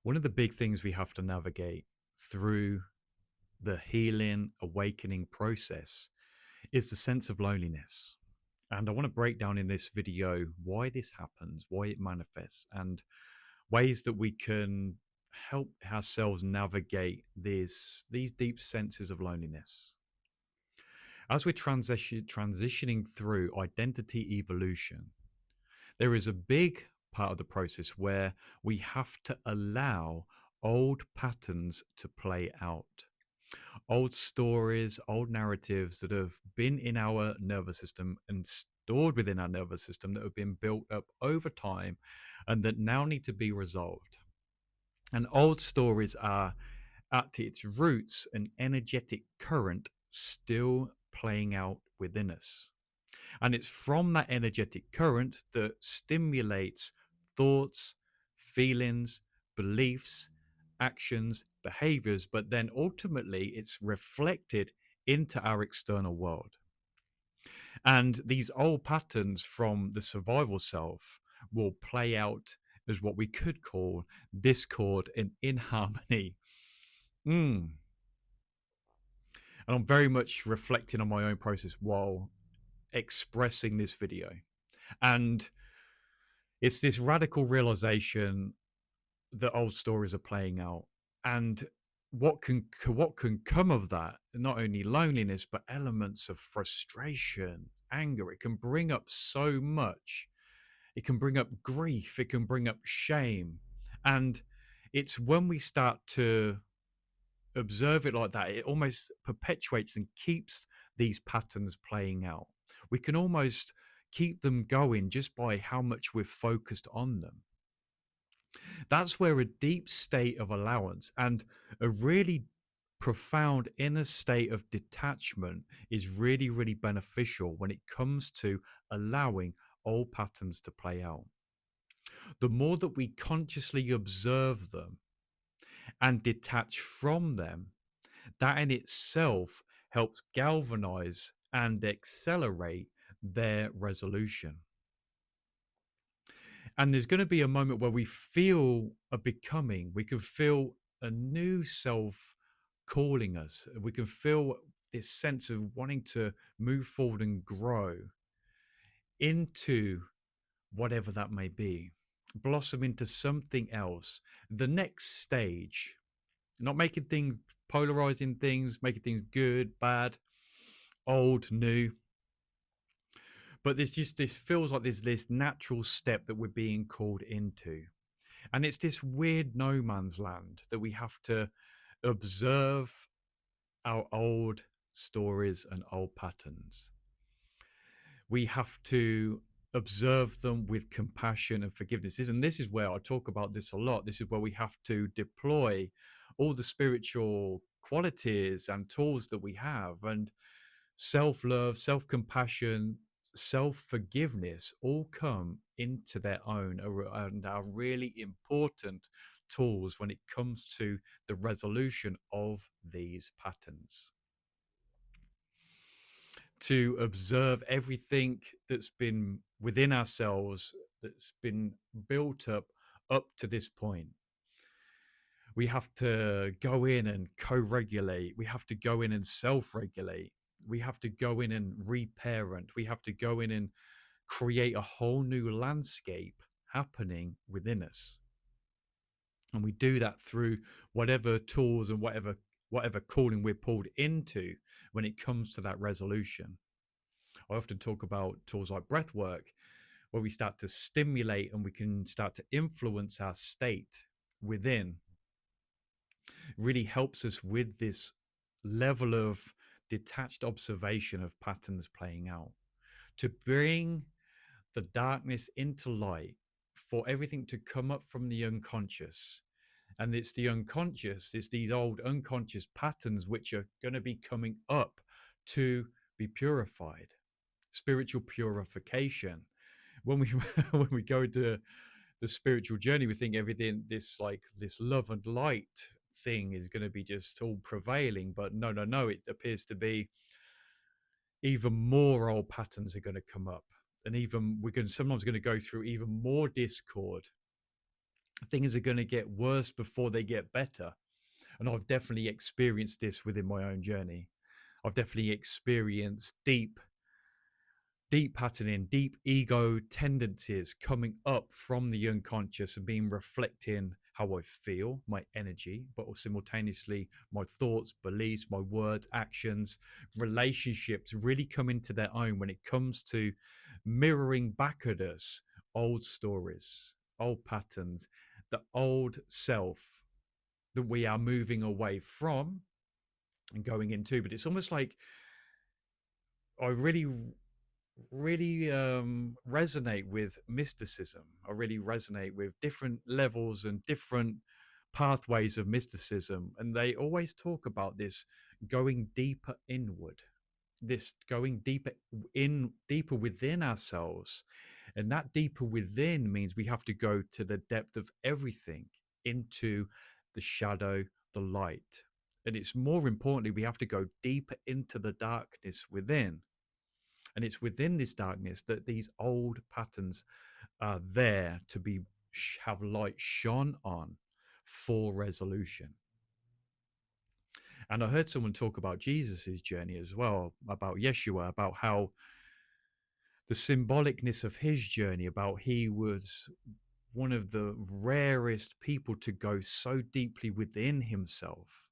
One of the big things we have to navigate through the healing, awakening process is the sense of loneliness. And I want to break down in this video why this happens, why it manifests, and ways that we can help ourselves navigate these deep senses of loneliness. As we're transitioning through identity evolution, there is a big part of the process where we have to allow old patterns to play out. Old stories, old narratives that have been in our nervous system and stored within our nervous system that have been built up over time and that now need to be resolved. And old stories are at its roots an energetic current still playing out within us. And it's from that energetic current that stimulates thoughts, feelings, beliefs, actions, behaviors, but then ultimately it's reflected into our external world. And these old patterns from the survival self will play out as what we could call discord and inharmony. Mm. And I'm very much reflecting on my own process while expressing this video. And it's this radical realization that old stories are playing out, and what can come of that, not only loneliness but elements of frustration, anger. It can bring up so much. It can bring up grief, it can bring up shame. And it's when we start to observe it like that, it almost perpetuates and keeps these patterns playing out. We can almost keep them going just by how much we're focused on them. That's where a deep state of allowance and a really profound inner state of detachment is really, really beneficial when it comes to allowing old patterns to play out. The more that we consciously observe them and detach from them, that in itself helps galvanize and accelerate their resolution. And there's going to be a moment where we feel a becoming, we can feel a new self calling us. We can feel this sense of wanting to move forward and grow into whatever that may be, blossom into something else, the next stage, not making things, polarizing things, making things good, bad, old, new. But there's just this feels like there's this natural step that we're being called into. And it's this weird no man's land that we have to observe our old stories and old patterns. We have to observe them with compassion and forgiveness. And this is where I talk about this a lot. This is where we have to deploy all the spiritual qualities and tools that we have, and self-love, self-compassion, self-forgiveness all come into their own and are really important tools when it comes to the resolution of these patterns. To observe everything that's been within ourselves, that's been built up to this point. We have to go in and co-regulate. We have to go in and self-regulate. We have to go in and reparent. We have to go in and create a whole new landscape happening within us. And we do that through whatever tools and whatever calling we're pulled into when it comes to that resolution. I often talk about tools like breath work, where we start to stimulate and we can start to influence our state within. Really helps us with this level of detached observation of patterns playing out, to bring the darkness into light, for everything to come up from the unconscious. And it's the unconscious, it's these old unconscious patterns which are going to be coming up to be purified. Spiritual purification. When we when we go to the spiritual journey, we think everything, this like this love and light thing is going to be just all prevailing, but no, it appears to be even more old patterns are going to come up, and even we're going sometimes going to go through even more discord things are going to get worse before they get better. And I've definitely experienced this within my own journey. I've definitely experienced deep patterning, deep ego tendencies coming up from the unconscious and being reflecting how I feel, my energy, but simultaneously my thoughts, beliefs, my words, actions, relationships really come into their own when it comes to mirroring back at us old stories, old patterns, the old self that we are moving away from and going into. But it's almost like I really resonate with mysticism. I really resonate with different levels and different pathways of mysticism. And they always talk about this going deeper inward, this going deeper within ourselves. And that deeper within means we have to go to the depth of everything, into the shadow, the light. And it's more importantly, we have to go deeper into the darkness within. And it's within this darkness that these old patterns are there to be have light shone on for resolution. And I heard someone talk about Jesus's journey as well, about Yeshua, about how the symbolicness of his journey, about he was one of the rarest people to go so deeply within himself.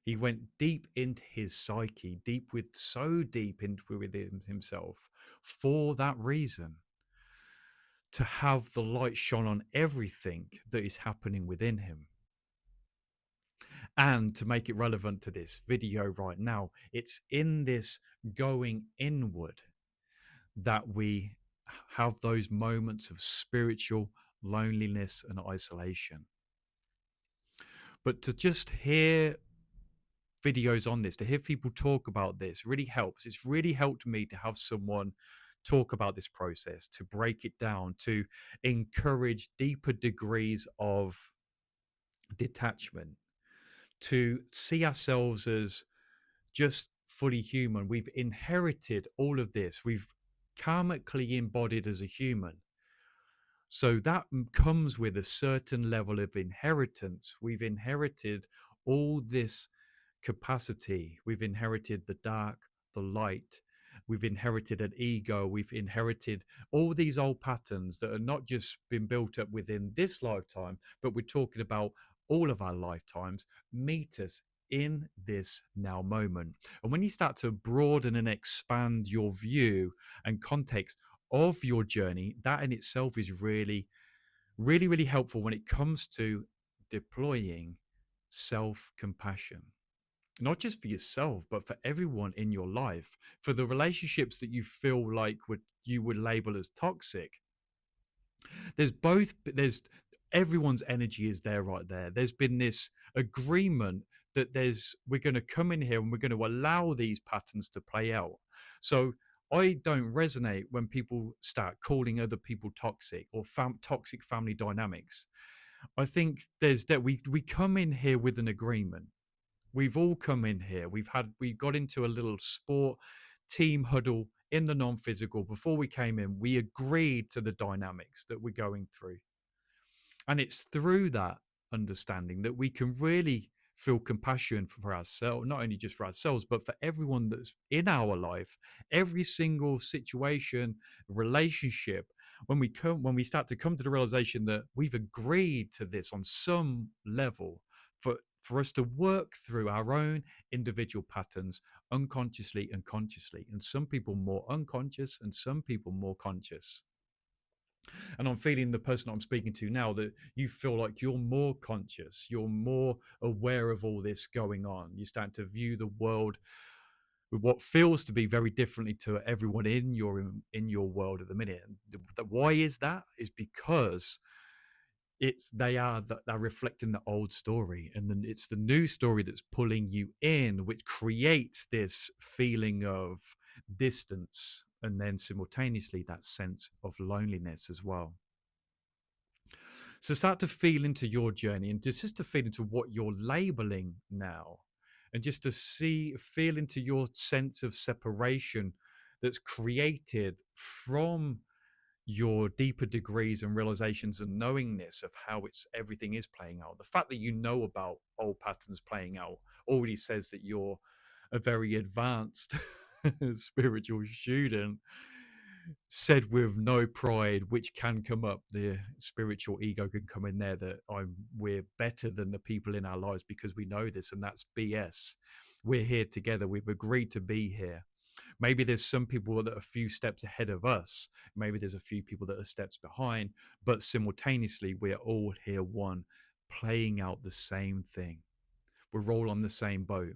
He went deep into his psyche, so deep into within himself for that reason, to have the light shone on everything that is happening within him. And to make it relevant to this video right now, it's in this going inward that we have those moments of spiritual loneliness and isolation. But to just hear videos on this, to hear people talk about this really helps. It's really helped me to have someone talk about this process, to break it down, to encourage deeper degrees of detachment, to see ourselves as just fully human. We've inherited all of this. We've karmically embodied as a human. So that comes with a certain level of inheritance. We've inherited all this capacity. We've inherited the dark, the light. We've inherited an ego. We've inherited all these old patterns that are not just been built up within this lifetime, but we're talking about all of our lifetimes meet us in this now moment. And when you start to broaden and expand your view and context of your journey, that in itself is really helpful when it comes to deploying self-compassion, not just for yourself, but for everyone in your life, for the relationships that you feel like you would label as toxic. There's everyone's energy is there right there. There's been this agreement that we're going to come in here and we're going to allow these patterns to play out. So I don't resonate when people start calling other people toxic or toxic family dynamics. I think there's that we come in here with an agreement. We've all come in here. We got into a little sport team huddle in the non-physical. Before we came in, we agreed to the dynamics that we're going through. And it's through that understanding that we can really feel compassion for ourselves, not only just for ourselves, but for everyone that's in our life, every single situation, relationship. When we start to come to the realization that we've agreed to this on some level, for us to work through our own individual patterns unconsciously and consciously, and some people more unconscious and some people more conscious. And I'm feeling the person I'm speaking to now that you feel like you're more conscious, you're more aware of all this going on. You start to view the world with what feels to be very differently to everyone in your world at the minute. Why is that? Is because they're reflecting the old story, and then it's the new story that's pulling you in, which creates this feeling of distance, and then simultaneously that sense of loneliness as well. So start to feel into your journey, and just to feel into what you're labeling now, and just to feel into your sense of separation that's created from your deeper degrees and realizations and knowingness of how it's everything is playing out. The fact that you know about old patterns playing out already says that you're a very advanced spiritual student, said with no pride, which can come up. The spiritual ego can come in there that we're better than the people in our lives because we know this, and that's BS. We're here together. We've agreed to be here. Maybe there's some people that are a few steps ahead of us. Maybe there's a few people that are steps behind, but simultaneously, we're all here one, playing out the same thing. We're all on the same boat.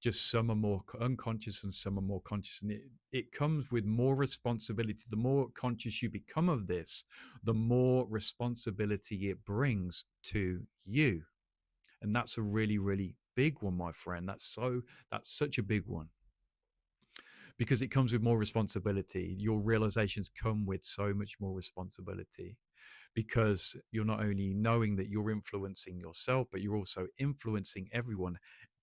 Just some are more unconscious and some are more conscious. And it comes with more responsibility. The more conscious you become of this, the more responsibility it brings to you. And that's a really, really big one, my friend. That's such a big one, because it comes with more responsibility. Your realizations come with so much more responsibility, because you're not only knowing that you're influencing yourself, but you're also influencing everyone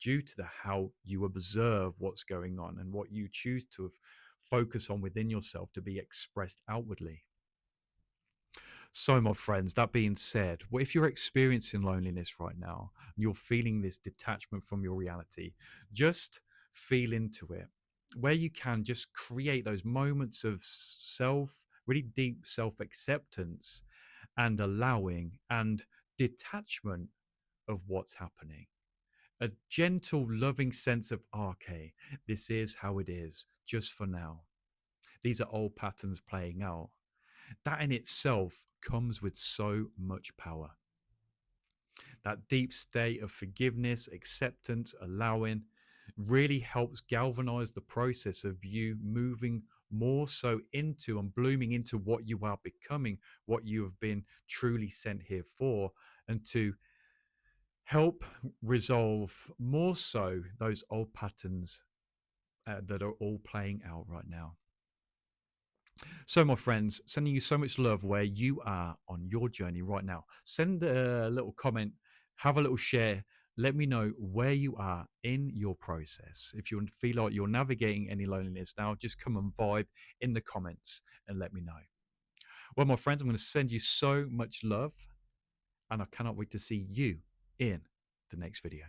due to how you observe what's going on and what you choose to focus on within yourself to be expressed outwardly. So, my friends, that being said, what if you're experiencing loneliness right now? You're feeling this detachment from your reality. Just feel into it. Where you can, just create those moments of really deep self acceptance and allowing and detachment of what's happening. A gentle, loving sense of, okay, this is how it is just for now. These are old patterns playing out. That in itself comes with so much power. That deep state of forgiveness, acceptance, allowing really helps galvanize the process of you moving more so into and blooming into what you are becoming, what you have been truly sent here for, and to help resolve more so those old patterns that are all playing out right now. So, my friends, sending you so much love where you are on your journey right now. Send a little comment, have a little share. Let me know where you are in your process. If you feel like you're navigating any loneliness now, just come and vibe in the comments and let me know. Well, my friends, I'm going to send you so much love, and I cannot wait to see you in the next video.